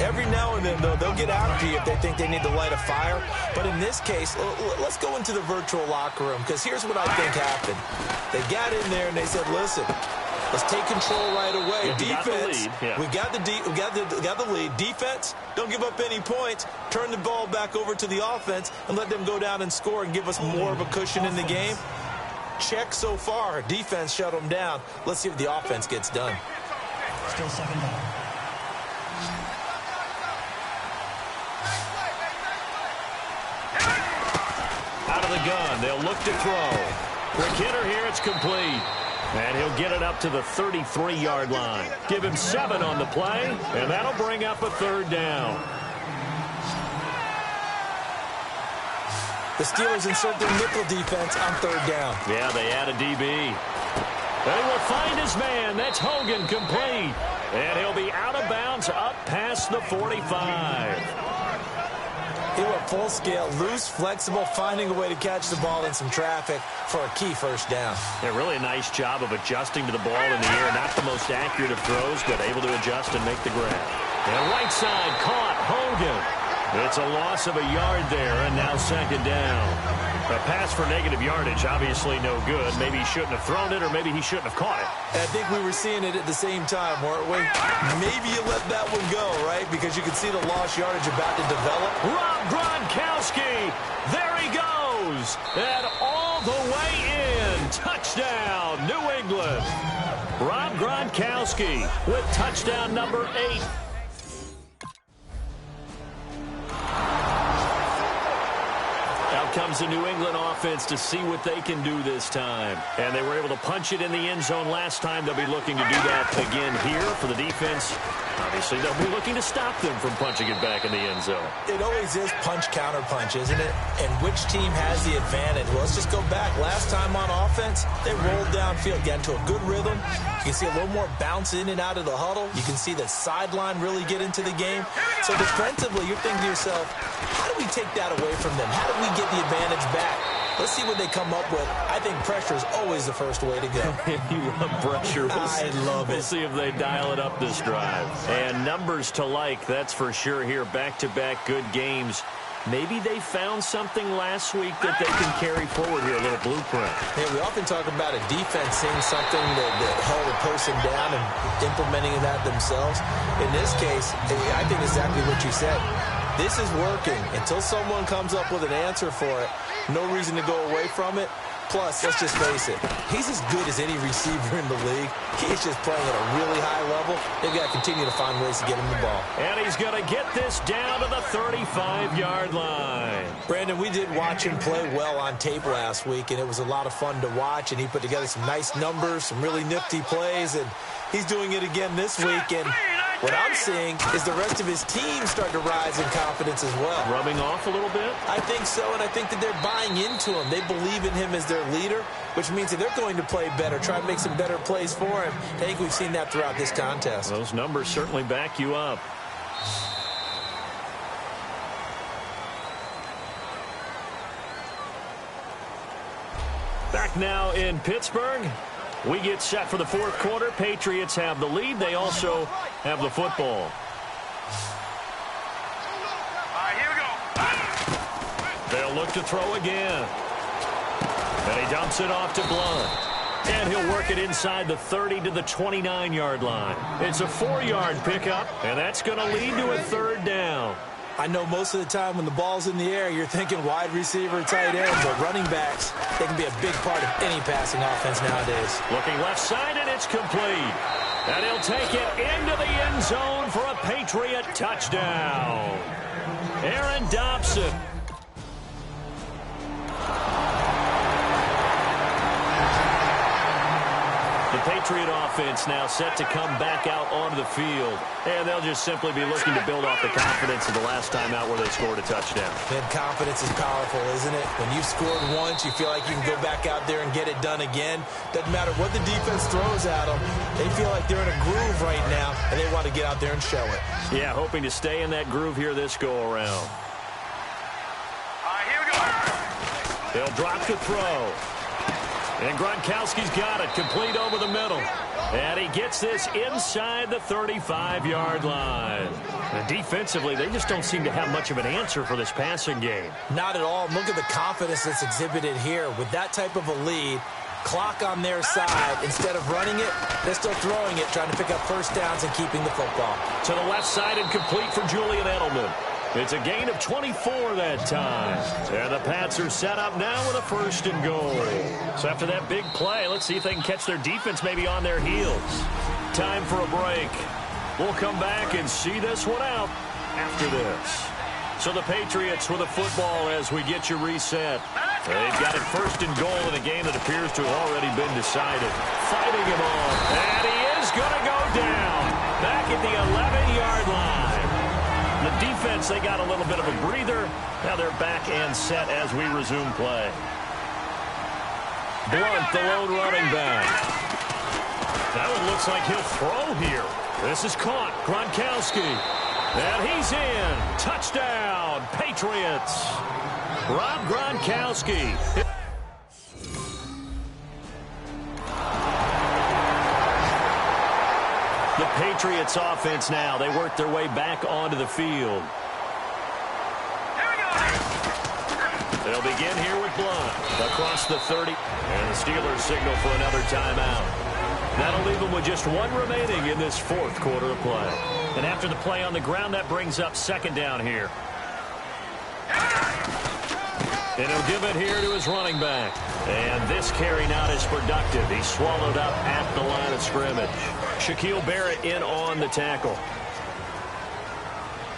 Every now and then, though, they'll get after you if they think they need to light a fire. But in this case, let's go into the virtual locker room, because here's what I think happened. They got in there and they said, listen, let's take control right away. Yeah, defense, we got the lead. Defense, don't give up any points. Turn the ball back over to the offense and let them go down and score and give us more of a cushion in the game. Check so far. Defense shut them down. Let's see if the offense gets done. Still 2nd down. Out of the gun, they'll look to throw. Quick hitter here, it's complete. And he'll get it up to the 33-yard line. Give him 7 on the play, and that'll bring up a 3rd down. The Steelers insert their nickel defense on 3rd down. Yeah, they add a DB. And he will find his man. That's Hogan, complete. And he'll be out of bounds up past the 45. He went full scale, loose, flexible, finding a way to catch the ball in some traffic for a key first down. Yeah, really a nice job of adjusting to the ball in the air. Not the most accurate of throws, but able to adjust and make the grab. And right side, caught, Hogan. It's a loss of a yard there, and now second down. A pass for negative yardage, obviously no good. Maybe he shouldn't have thrown it, or maybe he shouldn't have caught it. I think we were seeing it at the same time, weren't we? Maybe you let that one go, right? Because you can see the lost yardage about to develop. Rob Gronkowski, there he goes. And all the way in. Touchdown, New England. Rob Gronkowski with touchdown number 8. Comes the New England offense to see what they can do this time. And they were able to punch it in the end zone last time. They'll be looking to do that again here for the defense. Obviously, they'll be looking to stop them from punching it back in the end zone. It always is punch-counter-punch, isn't it? And which team has the advantage? Well, let's just go back. Last time on offense, they rolled downfield, got into a good rhythm. You can see a little more bounce in and out of the huddle. You can see the sideline really get into the game. So defensively, you're thinking to yourself, how do we take that away from them? How do we get the advantage back? Let's see what they come up with. I think pressure is always the first way to go. You love pressure. I love it. We'll see if they dial it up this drive. And numbers to like, that's for sure here. Back-to-back good games. Maybe they found something last week that they can carry forward here, a little blueprint. Yeah, we often talk about a defense seeing something that held a person down and implementing that themselves. In this case, I think exactly what you said. This is working. Until someone comes up with an answer for it, no reason to go away from it. Plus, let's just face it, he's as good as any receiver in the league. He's just playing at a really high level. They've got to continue to find ways to get him the ball. And he's going to get this down to the 35-yard line. Brandon, we did watch him play well on tape last week, and it was a lot of fun to watch, and he put together some nice numbers, some really nifty plays, and he's doing it again this week. And what I'm seeing is the rest of his team start to rise in confidence as well. Rubbing off a little bit? I think so, and I think that they're buying into him. They believe in him as their leader, which means that they're going to play better, try and make some better plays for him. I think we've seen that throughout this contest. Those numbers certainly back you up. Back now in Pittsburgh. We get set for the fourth quarter. Patriots have the lead. They also have the football. All right, here we go. They'll look to throw again. And he dumps it off to Blunt. And he'll work it inside the 30 to the 29-yard line. It's a 4-yard pickup, and that's going to lead to a third down. I know most of the time when the ball's in the air, you're thinking wide receiver, tight end, but running backs, they can be a big part of any passing offense nowadays. Looking left side, and it's complete. And he'll take it into the end zone for a Patriot touchdown. Aaron Dobson. The Patriot offense now set to come back out onto the field. And they'll just simply be looking to build off the confidence of the last time out where they scored a touchdown. Man, confidence is powerful, isn't it? When you've scored once, you feel like you can go back out there and get it done again. Doesn't matter what the defense throws at them. They feel like they're in a groove right now, and they want to get out there and show it. Yeah, hoping to stay in that groove here this go-around. All right, here we go. They'll drop the throw. And Gronkowski's got it, complete over the middle. And he gets this inside the 35-yard line. And defensively, they just don't seem to have much of an answer for this passing game. Not at all. Look at the confidence that's exhibited here. With that type of a lead, clock on their side, instead of running it, they're still throwing it, trying to pick up first downs and keeping the football. To the left side and complete for Julian Edelman. It's a gain of 24 that time. And the Pats are set up now with a first and goal. So after that big play, let's see if they can catch their defense maybe on their heels. Time for a break. We'll come back and see this one out after this. So the Patriots with a football as we get you reset. They've got it first and goal in a game that appears to have already been decided. Fighting him on. And he is going to go down. Back at the 11-yard line. The defense, they got a little bit of a breather. Now they're back and set as we resume play. Blunt, the lone running back. That one looks like he'll throw here. This is caught. Gronkowski. And he's in. Touchdown, Patriots. Rob Gronkowski. The Patriots offense now. They work their way back onto the field. They'll begin here with Blunt across the 30. And the Steelers signal for another timeout. That'll leave them with just one remaining in this fourth quarter of play. And after the play on the ground, that brings up second down here. And he'll give it here to his running back. And this carry not as productive. He's swallowed up at the line of scrimmage. Shaquille Barrett in on the tackle.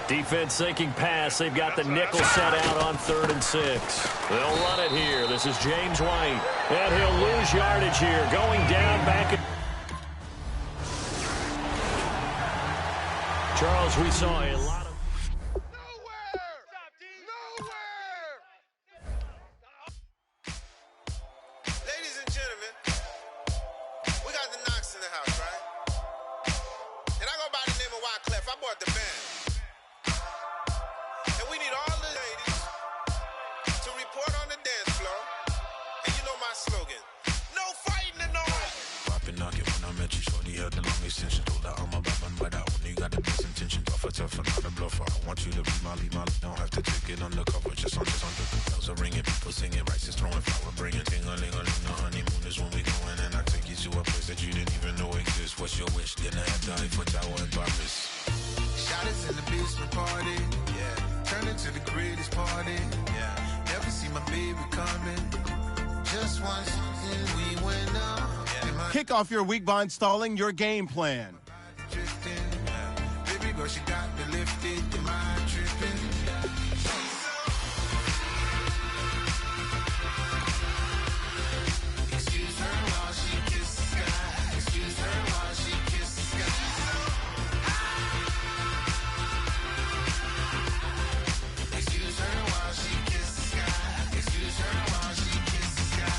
Defense thinking pass. They've got the nickel set out on 3rd and 6. They'll run it here. This is James White. And he'll lose yardage here. Going down back. Charles, we saw a lot of... Ladies and gentlemen, we got the Knox in the house, right? And I go by the name of Wyclef. I bought the band. And we need all the ladies to report on the dance floor. And you know my slogan, no fighting in the hall. Poppin' knockin' when I met you, shorty had the long extension. Told her I'm a bad but I only got the best intention. Tough, not a bluffer. I want you to be Molly. Don't have to take it undercover. Just under the bells are ringing. People singing, rice is throwing, flower bringing. Ting-a-ling-a-ling, the honeymoon is when we going. And I take you to a place that you didn't even know exists. What's your wish? Dinner at the Eiffel Tower in Paris. Shot us in the basement party. Yeah. Turn into the greatest party. Yeah. Never see my baby coming. Just once and we went up. Yeah. Kick off your week by installing your game plan. Baby girl, she got me lifted. The mind tripping. Excuse her while she kisses the sky. Excuse her while she kisses the sky. Excuse her while she kisses the sky. Excuse her while she kisses the sky.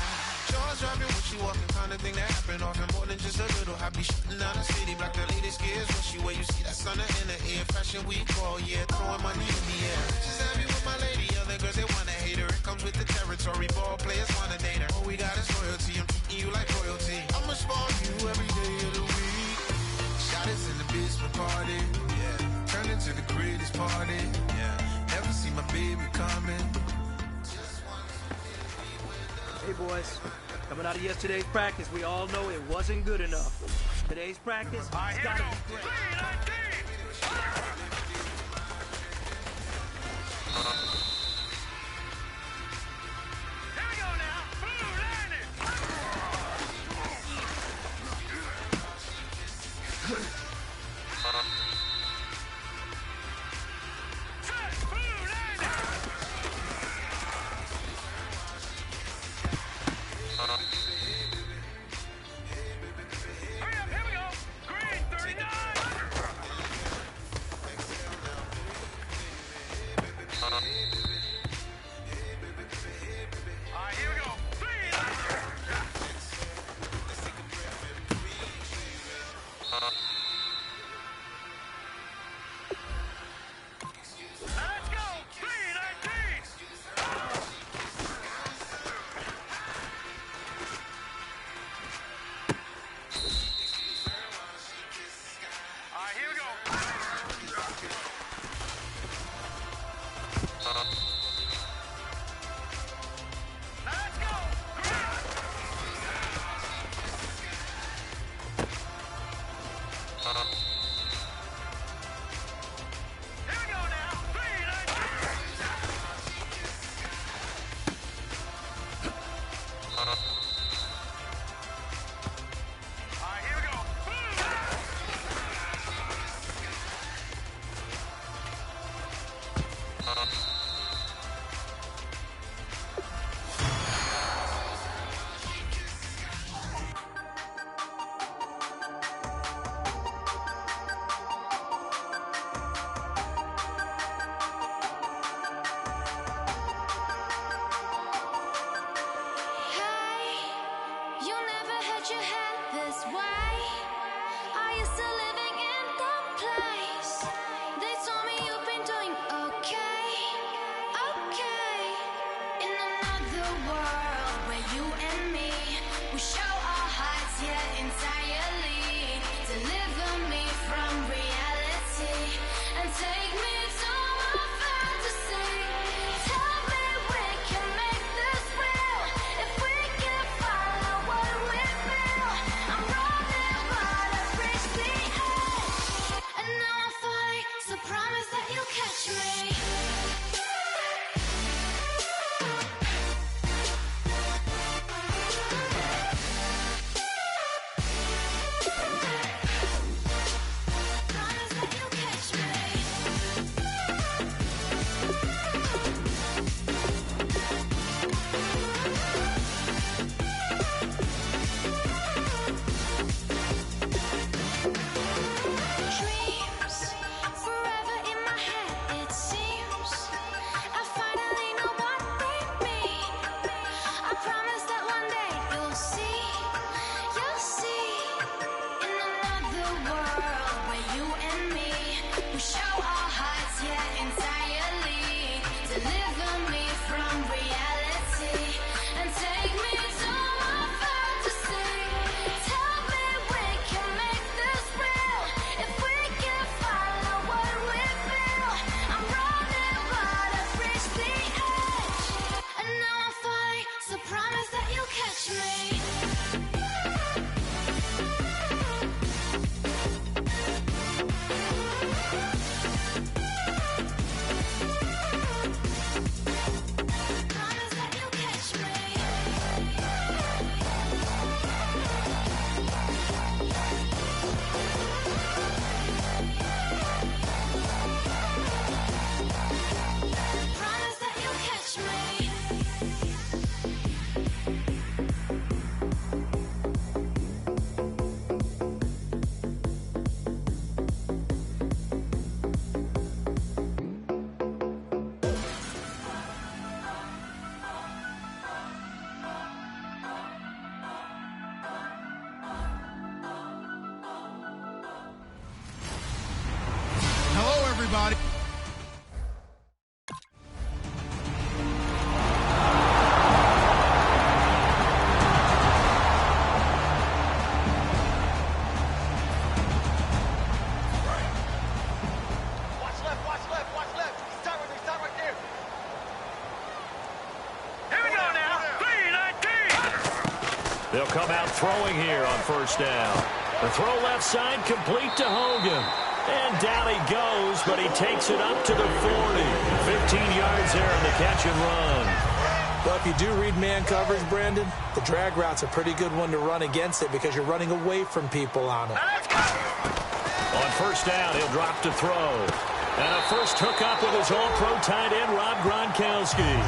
Jaws dropping when she walking, kind of thing that happen often. More than just a little happy shooting down the city. Black the latest gears when she wear. You see that sun in the air. Fashion week all year. Throwing money in the air. She's happy with my lady. Other girls, they wanna hate her. It comes with the territory. Ball players wanna date her. All we got is loyalty. I'm treating you like royalty. I'ma spoil you every day of the week. Shot us in the basement party. Yeah. Turned into the greatest party. Yeah. Never see my baby coming. Hey, boys. Coming out of yesterday's practice, we all know it wasn't good enough. Today's practice has got to be great. world where you and me, we show our hearts, yeah, entirely. Deliver me from reality and take me to my fantasy. Tell me we can make this real if we can follow what we feel. I'm running, but I've reached the edge, and now I'm falling, so promise that you'll catch me. Hello, everybody. Start right there. Here we go now. 3-19. They'll come out throwing here on first down. The throw left side complete to Hogan. And down he goes, but he takes it up to the 40. 15 yards there on the catch and run. Well, if you do read man coverage, Brandon, the drag route's a pretty good one to run against it because you're running away from people on it. On first down, he'll drop to throw. And a first hookup with his all-pro tight end, Rob Gronkowski.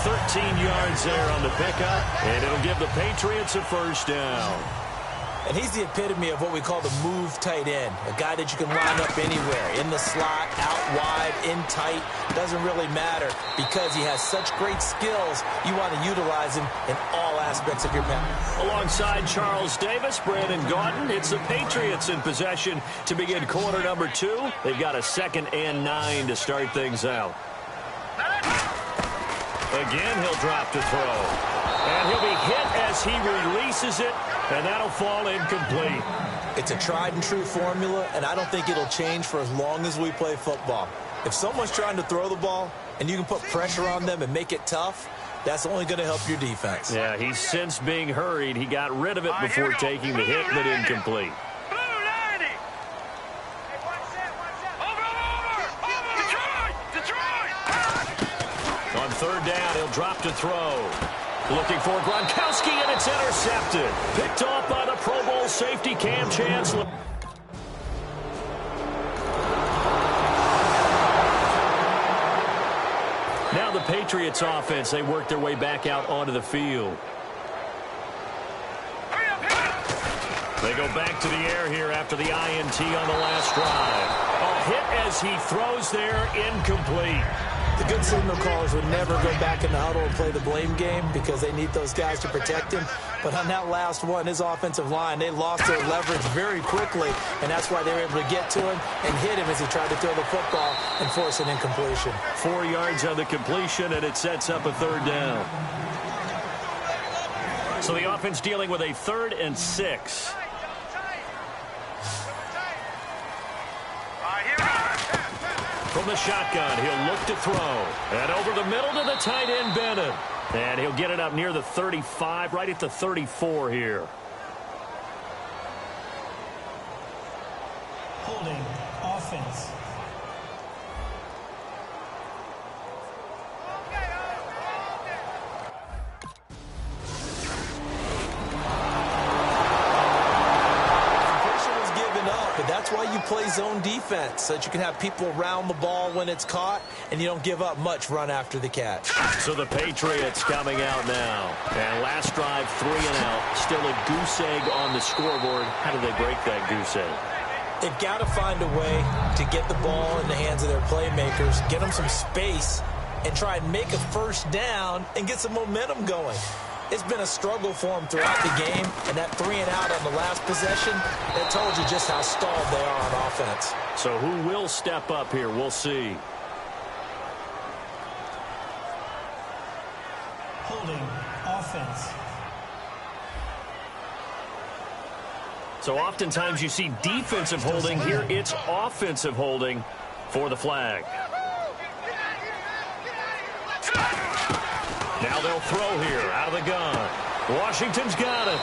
13 yards there on the pickup, and it'll give the Patriots a first down. And he's the epitome of what we call the move tight end, a guy that you can line up anywhere, in the slot, out wide, in tight, doesn't really matter because he has such great skills, you want to utilize him in all aspects of your pass. Alongside Charles Davis, Brandon Gaudin, it's the Patriots in possession to begin quarter number 2. They've got a 2nd and 9 to start things out. Again, he'll drop to throw. And he'll be hit as he releases it, and that'll fall incomplete. It's a tried-and-true formula, and I don't think it'll change for as long as we play football. If someone's trying to throw the ball and you can put pressure on them and make it tough, that's only going to help your defense. Yeah, he's since being hurried. He got rid of it before taking the hit, but incomplete. Blue 90. Hey, watch that. Over. Detroit. On third down, he'll drop to throw. Looking for Gronkowski, and it's intercepted. Picked off by the Pro Bowl safety Cam Chancellor. Now the Patriots offense, they work their way back out onto the field. They go back to the air here after the INT on the last drive. A hit as he throws there, incomplete. The good signal callers would never go back in the huddle and play the blame game because they need those guys to protect him. But on that last one, his offensive line, they lost their leverage very quickly, and that's why they were able to get to him and hit him as he tried to throw the football and force an incompletion. 4 yards on the completion, and it sets up a third down. So the offense dealing with a 3rd and 6. From the shotgun, he'll look to throw. And over the middle to the tight end, Bennett. And he'll get it up near the 35, right at the 34 here. Holding offense. That's why you play zone defense, so that you can have people around the ball when it's caught, and you don't give up much run after the catch. So the Patriots coming out now. And last drive, 3 and out. Still a goose egg on the scoreboard. How do they break that goose egg? They've got to find a way to get the ball in the hands of their playmakers, get them some space, and try and make a first down and get some momentum going. It's been a struggle for them throughout the game, and that 3 and out on the last possession, that told you just how stalled they are on offense. So who will step up here? We'll see. Holding offense. So oftentimes you see defensive holding. Here it's offensive holding for the flag. Now they'll throw here out of the gun. Washington's got it.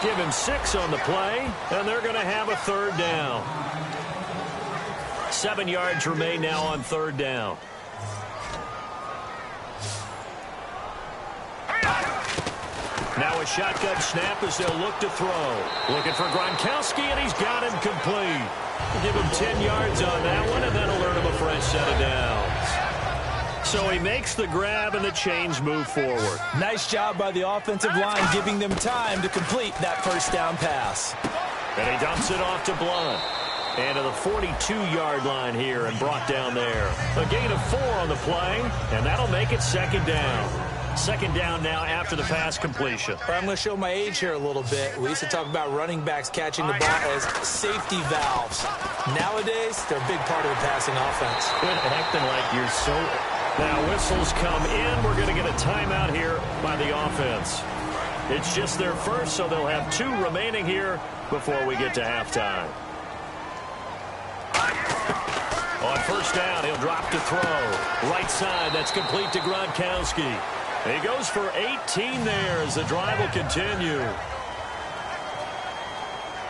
Give him 6 on the play, and they're going to have a 3rd down. 7 yards remain now on 3rd down. Now a shotgun snap as they'll look to throw. Looking for Gronkowski, and he's got him complete. Give him 10 yards on that one, and that'll earn him a fresh set of downs. So he makes the grab, and the chains move forward. Nice job by the offensive line, giving them time to complete that first down pass. And he dumps it off to Blunt. And to the 42-yard line here and brought down there. A gain of 4 on the play, and that'll make it 2nd down. 2nd down now after the pass completion. I'm going to show my age here a little bit. We used to talk about running backs catching the ball as safety valves. Nowadays, they're a big part of the passing offense. Quit acting like you're so... Now whistles come in. We're going to get a timeout here by the offense. It's just their first, so they'll have 2 remaining here before we get to halftime. On first down, he'll drop to throw. Right side, that's complete to Gronkowski. He goes for 18 there as the drive will continue.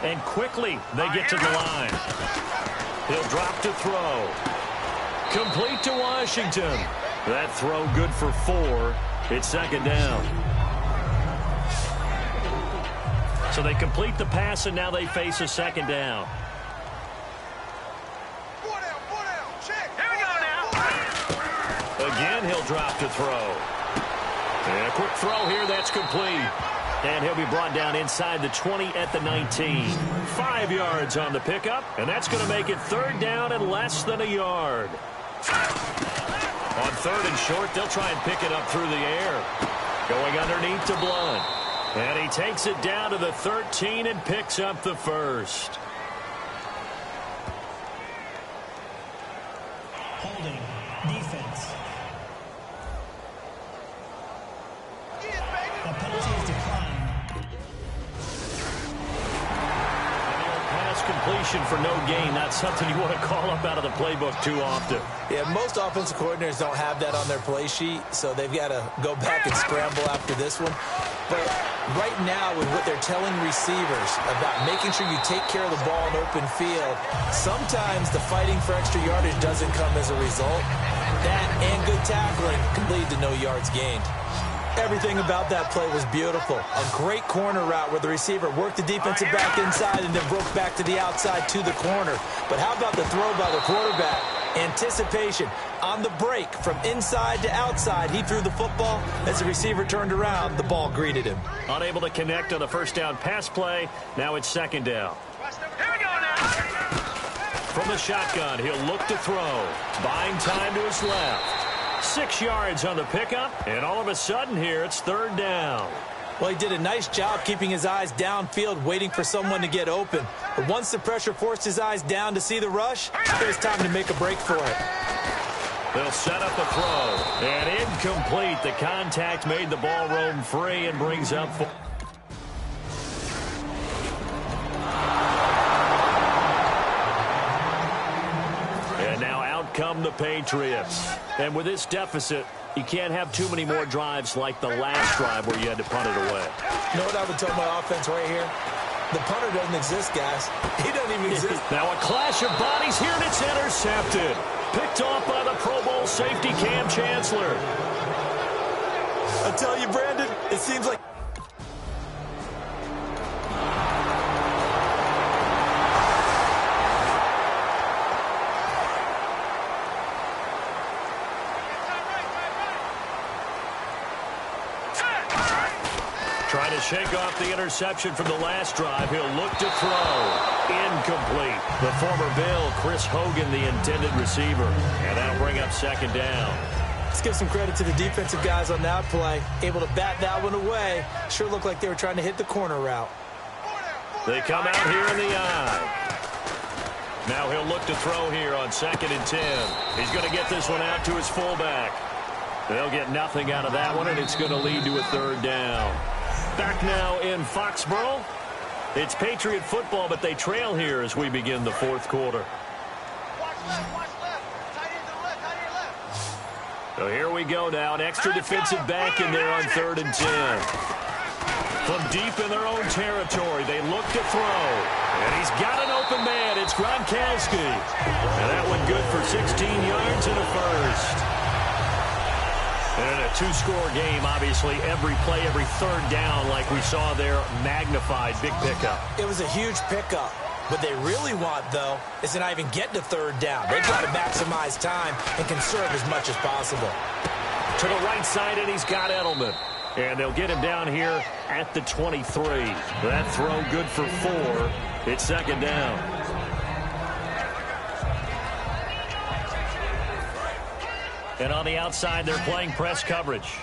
And quickly, they get to the line. He'll drop to throw. Complete to Washington. That throw good for 4. It's 2nd down. So they complete the pass, and now they face a 2nd down. Again, he'll drop to throw. And a quick throw here, that's complete. And he'll be brought down inside the 20 at the 19. 5 yards on the pickup, and that's going to make it 3rd down and less than a yard. On 3rd and short, they'll try and pick it up through the air. Going underneath to Blunt. And he takes it down to the 13 and picks up the first. Holding defense. The penalty is declined. Pass completion for no gain. Not something you want to call up out of the playbook too often. Yeah, most offensive coordinators don't have that on their play sheet, so they've got to go back and scramble after this one. But right now, with what they're telling receivers about making sure you take care of the ball in open field, sometimes the fighting for extra yardage doesn't come as a result. That and good tackling can lead to no yards gained. Everything about that play was beautiful. A great corner route where the receiver worked the defensive back inside and then broke back to the outside to the corner. But how about the throw by the quarterback? Anticipation on the break from inside to outside. He threw the football. As the receiver turned around, the ball greeted him. Unable to connect on the first down pass play. Now it's 2nd down. Here we go now. From the shotgun, he'll look to throw. Buying time to his left. 6 yards on the pickup, and all of a sudden here it's 3rd down. Well, he did a nice job keeping his eyes downfield, waiting for someone to get open. But once the pressure forced his eyes down to see the rush, it was time to make a break for it. They'll set up a throw. And incomplete. The contact made the ball roam free and brings up come the Patriots. And with this deficit, you can't have too many more drives like the last drive where you had to punt it away. You know what I would tell my offense right here? The punter doesn't exist, guys. He doesn't even exist. Now a clash of bodies here, and it's intercepted. Picked off by the Pro Bowl safety Cam Chancellor. I tell you, Brandon, it seems like... Trying to shake off the interception from the last drive. He'll look to throw. Incomplete. The former Bill, Chris Hogan, the intended receiver. And that'll bring up second down. Let's give some credit to the defensive guys on that play. Able to bat that one away. Sure looked like they were trying to hit the corner route. They come out here in the eye. Now he'll look to throw here on 2nd and 10. He's going to get this one out to his fullback. They'll get nothing out of that one, and it's going to lead to a 3rd down. Back now in Foxborough. It's Patriot football, but they trail here as we begin the 4th quarter. So here we go now. An extra defensive back in there on 3rd and 10. From deep in their own territory, they look to throw. And he's got an open man. It's Gronkowski. And that one good for 16 yards and a first. And in a 2-score game, obviously, every play, every 3rd down, like we saw there, magnified. Big pickup. It was a huge pickup. What they really want, though, is to not even get to 3rd down. They've got to maximize time and conserve as much as possible. To the right side, and he's got Edelman. And they'll get him down here at the 23. That throw good for 4. It's 2nd down. And on the outside, they're playing press coverage.